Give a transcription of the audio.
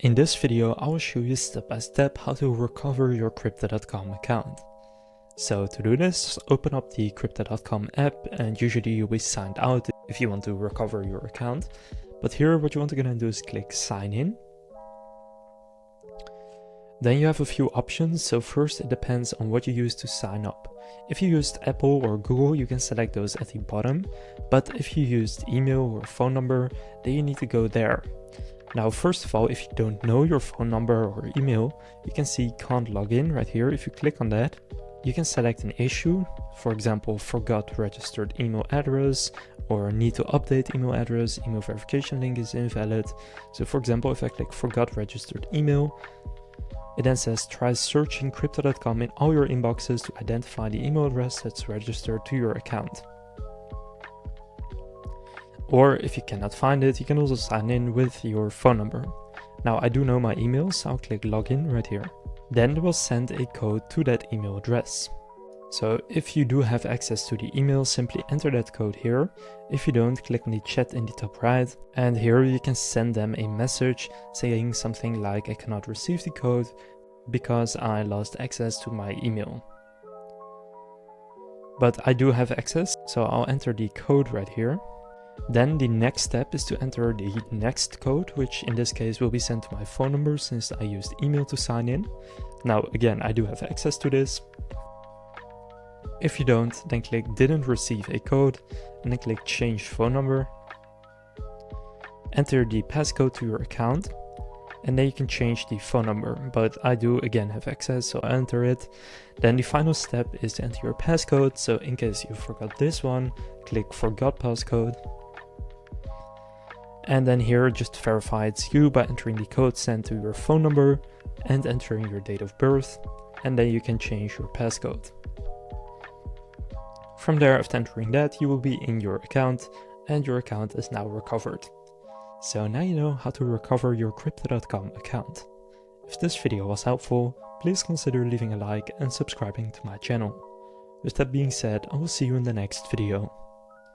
In this video, I will show you step by step how to recover your Crypto.com account. So to do this, open up the Crypto.com app, and usually you'll be signed out if you want to recover your account. But here what you want to do is click sign in. Then you have a few options. So first, it depends on what you use to sign up. If you used Apple or Google, you can select those at the bottom. But if you used email or phone number, then you need to go there. Now, first of all, if you don't know your phone number or email, you can see can't log in right here. If you click on that, you can select an issue, for example, forgot registered email address or need to update email address, email verification link is invalid. So for example, if I click forgot registered email, it then says try searching Crypto.com in all your inboxes to identify the email address that's registered to your account. Or if you cannot find it, you can also sign in with your phone number. Now I do know my email, so I'll click login right here. Then they will send a code to that email address. So if you do have access to the email, simply enter that code here. If you don't, click on the chat in the top right, and here you can send them a message saying something like I cannot receive the code because I lost access to my email. But I do have access, so I'll enter the code right here. Then the next step is to enter the next code, which in this case will be sent to my phone number since I used email to sign in. Now again, I do have access to this. If you don't, then click didn't receive a code and then click change phone number. Enter the passcode to your account and then you can change the phone number, but I do again have access, so I enter it. Then the final step is to enter your passcode, so in case you forgot this one, click forgot passcode. And then here just verify it's you by entering the code sent to your phone number and entering your date of birth, and then you can change your passcode. From there, after entering that, you will be in your account and your account is now recovered. So now you know how to recover your Crypto.com account. If this video was helpful, please consider leaving a like and subscribing to my channel. With that being said, I will see you in the next video.